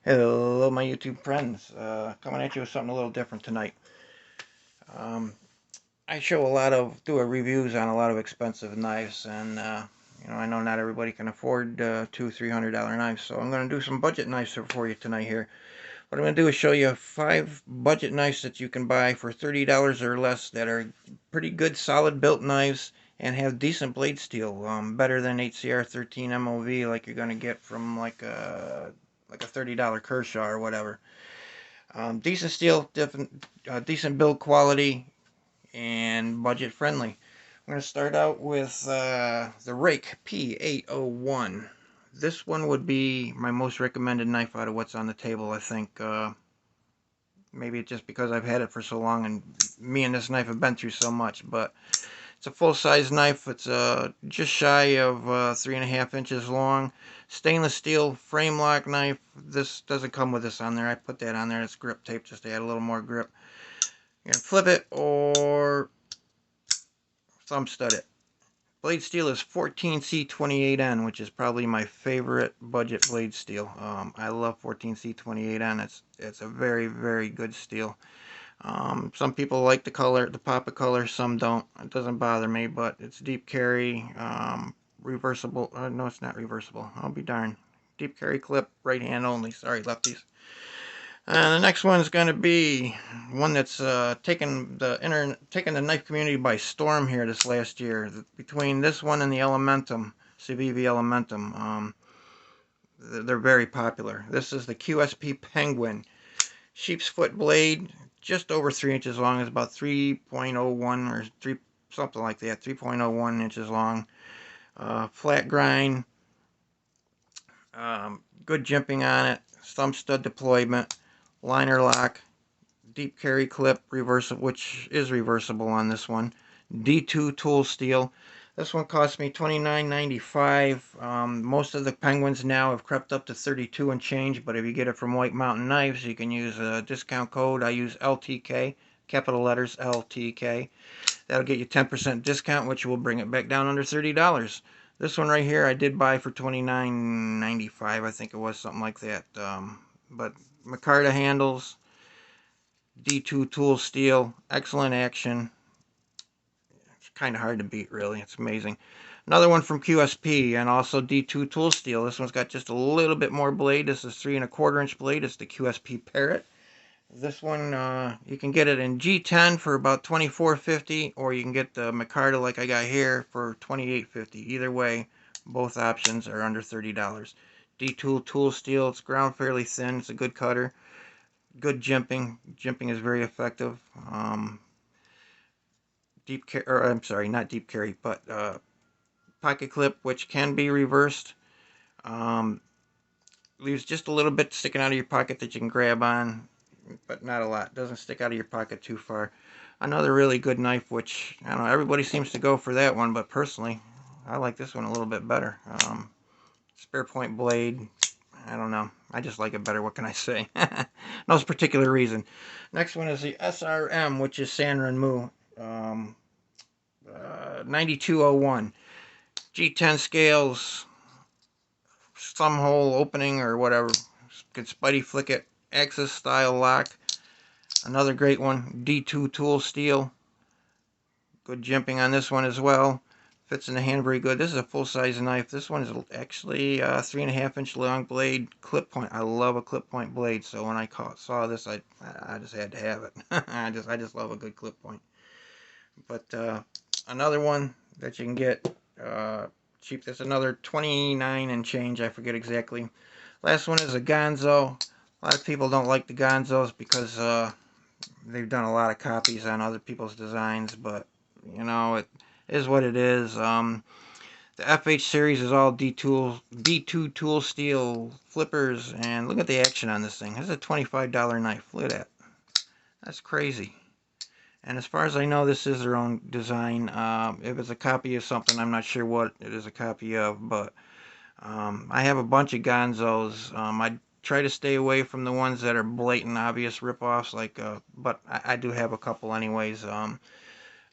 Hello, my YouTube friends. Coming at you with something a little different tonight. Um, I do a reviews on a lot of expensive knives, and I know not everybody can afford $200-300 knives, so I'm going to do some budget knives for you tonight here. What I'm going to do is show you 5 budget knives that you can buy for $30 or less that are pretty good, solid built knives and have decent blade steel, better than HCR13 MOV like you're going to get from like a $30 Kershaw or whatever. Decent steel, decent build quality, and budget friendly. I'm going to start out with the Rake P801. This one would be my most recommended knife out of what's on the table, I think. Maybe just because I've had it for so long and me and this knife have been through so much, but it's a full-size knife. It's just shy of 3.5 inches long. Stainless steel frame lock knife. This doesn't come with this on there. I put that on there. It's grip tape just to add a little more grip. You can flip it or thumb stud it. Blade steel is 14C28N, which is probably my favorite budget blade steel. I love 14C28N. It's a very, very good steel. Some people like the color, the pop of color, some don't. It doesn't bother me, but it's deep carry, reversible. No, it's not reversible. I'll be darned. Deep carry clip, right hand only. Sorry, lefties. The next one is going to be one that's taken the knife community by storm here this last year. Between this one and the Elementum, Civivi Elementum, they're very popular. This is the QSP Penguin. Sheep's foot blade, just over 3 inches long. It's about 3.01 or 3, something like that, 3.01 inches long. Flat grind, good jimping on it, thumb stud deployment, liner lock, deep carry clip, reversible, which is reversible on this one. D2 tool steel. This one cost me $29.95. Most of the Penguins now have crept up to 32 and change, but if you get it from White Mountain Knives, you can use a discount code. I use LTK, capital letters LTK. That'll get you 10% discount, which will bring it back down under $30. This one right here I did buy for $29.95, I think it was, something like that. But micarta handles, D2 tool steel, excellent action. It's kind of hard to beat, really. It's amazing. Another one from QSP and also D2 tool steel. This one's got just a little bit more blade. This is 3.25 inch blade. It's the QSP Parrot. This one, you can get it in G10 for about $24.50, or you can get the micarta like I got here for $28.50. Either way, both options are under $30. D-tool tool steel. It's ground fairly thin. It's a good cutter. Good jimping. Jimping is very effective. I'm sorry, not deep carry, but pocket clip, which can be reversed. Um, Leaves just a little bit sticking out of your pocket that you can grab on, but not a lot. Doesn't stick out of your pocket too far. Another really good knife, which, I don't know, everybody seems to go for that one, but personally, I like this one a little bit better. Spare point blade, I don't know. I just like it better. What can I say? No particular reason. Next one is the SRM, which is San Renmu. 9201. G10 scales, thumb hole opening or whatever. Could spidey flick it. Axis style lock. Another great one. D2 tool steel. Good jimping on this one as well. Fits in the hand very good. This is a full-size knife. This one is actually 3.5 inch long blade, clip point. I love a clip point blade, so when I saw this, I just had to have it. I just love a good clip point. But another one that you can get cheap. That's another 29 and change. I forget exactly. Last one is a Gonzo. A lot of people don't like the Gonzos because they've done a lot of copies on other people's designs, but you know, it is what it is. The FH series is all D2 tool steel flippers, and look at the action on this thing. This is a $25 knife. Look at that. That's crazy. And as far as I know, this is their own design. If it's a copy of something, I'm not sure what it is a copy of, but I have a bunch of Gonzos. I try to stay away from the ones that are blatant, obvious ripoffs. But I do have a couple anyways.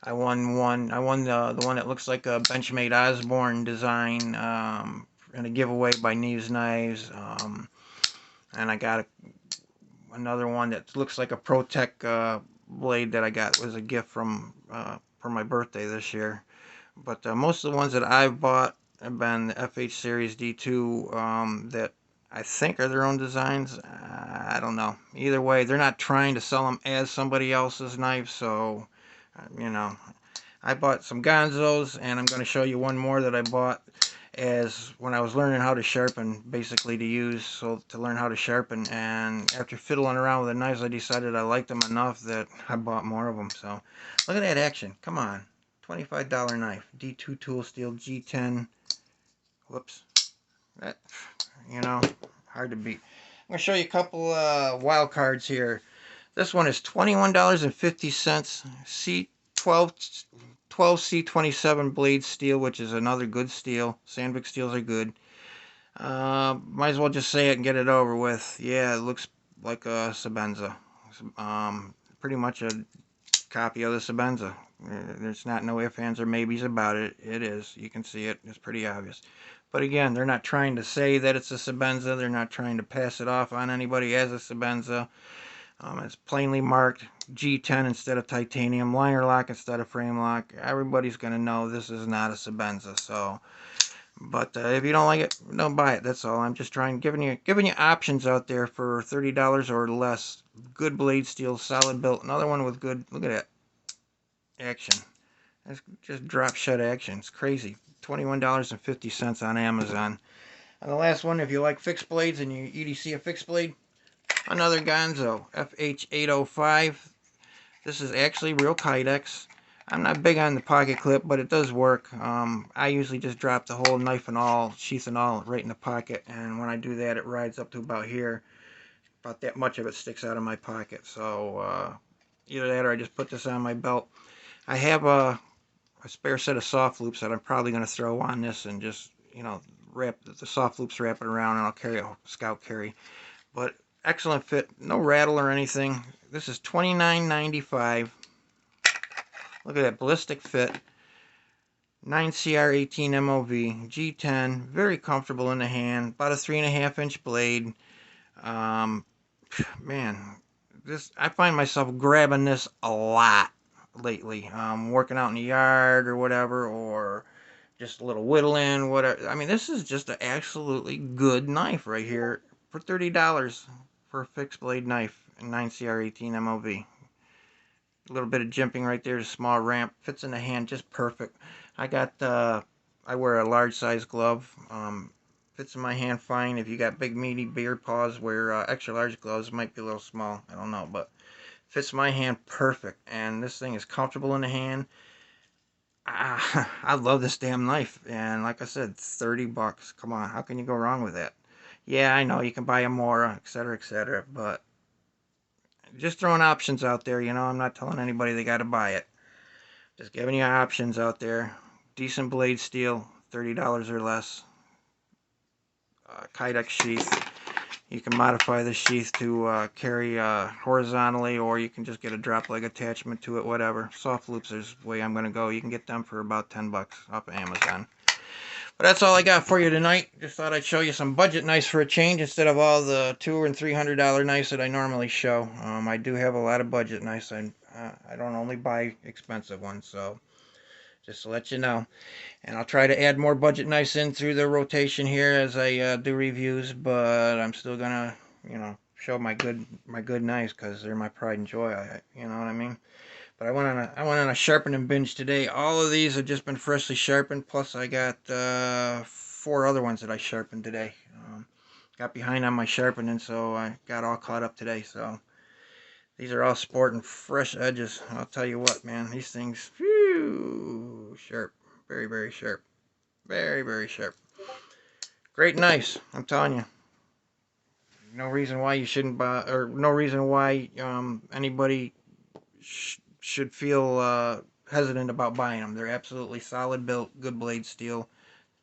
I won one. I won the one that looks like a Benchmade Osborne design in a giveaway by Neves Knives. and I got another one that looks like a Protec blade that I got. It was a gift from for my birthday this year. But most of the ones that I've bought have been the FH Series D2 that I think are their own designs. I don't know. Either way, they're not trying to sell them as somebody else's knife, so you know. I bought some Gonzos, and I'm going to show you one more that I bought as when I was learning how to sharpen, basically to use, so to learn how to sharpen. And after fiddling around with the knives, I decided I liked them enough that I bought more of them. So look at that action. Come on. $25 knife. D2 tool steel G10. Whoops. That, you know, hard to beat. I'm going to show you a couple wild cards here. This one is $21.50. C12C27 blade steel, which is another good steel. Sandvik steels are good. Might as well just say it and get it over with. Yeah, it looks like a Sebenza. Pretty much a copy of the Sebenza. There's not no ifs, ands, or maybes about it. It is. You can see it. It's pretty obvious. But again, they're not trying to say that it's a Sebenza. They're not trying to pass it off on anybody as a Sebenza. It's plainly marked G10 instead of titanium, liner lock instead of frame lock. Everybody's going to know this is not a Sebenza. So, but if you don't like it, don't buy it. That's all. I'm just giving you options out there for $30 or less. Good blade steel, solid built. Another one with good. Look at that action. That's just drop shut action. It's crazy. $21.50 on Amazon. And the last one, if you like fixed blades and you EDC a fixed blade, another Gonzo, FH805. This is actually real Kydex. I'm not big on the pocket clip, but it does work. I usually just drop the whole knife and all, sheath and all, right in the pocket. And when I do that, it rides up to about here. About that much of it sticks out of my pocket. So either that or I just put this on my belt. I have a spare set of soft loops that I'm probably going to throw on this and just, you know, wrap the soft loops, wrap it around, and I'll carry a scout carry. But excellent fit, no rattle or anything. This is $29.95. Look at that ballistic fit. 9CR18 MOV, G10, very comfortable in the hand. About a 3.5-inch blade. Man, this I find myself grabbing this a lot lately. Working out in the yard or whatever, or just a little whittling, whatever. I mean, this is just an absolutely good knife right here for $30 for a fixed blade knife, 9CR18 MOV. A little bit of jimping right there, a small ramp, fits in the hand just perfect. I wear a large size glove. Fits in my hand fine. If you got big meaty beard paws, wear extra large gloves. Might be a little small, I don't know, but fits my hand perfect. And this thing is comfortable in the hand. I love this damn knife, and like I said, $30. Come on, how can you go wrong with that? Yeah, I know you can buy a Mora, etc., but just throwing options out there. You know, I'm not telling anybody they got to buy it. Just giving you options out there. Decent blade steel, $30 or less. Kydex sheath. You can modify the sheath to carry horizontally, or you can just get a drop leg attachment to it, whatever. Soft loops is the way I'm going to go. You can get them for about $10 off of Amazon. But that's all I got for you tonight. Just thought I'd show you some budget knives for a change instead of all the $200 and $300 knives that I normally show. I do have a lot of budget knives. I don't only buy expensive ones, so just to let you know. And I'll try to add more budget knives in through the rotation here as I do reviews, but I'm still gonna, you know, show my good knives because they're my pride and joy. You know what I mean? But I went on a sharpening binge today. All of these have just been freshly sharpened. Plus I got 4 other ones that I sharpened today. Got behind on my sharpening, so I got all caught up today. So these are all sporting fresh edges. I'll tell you what, man, these things, whew, sharp. Very, very sharp. Very, very sharp. Great knives, I'm telling you. No reason why you shouldn't buy, or no reason why anybody should feel hesitant about buying them. They're absolutely solid built, good blade steel,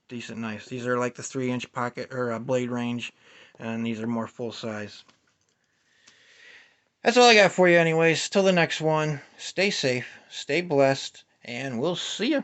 decent knives. These are like the 3-inch pocket or blade range, and these are more full size. That's all I got for you anyways. Till the next one, stay safe, stay blessed, and we'll see you.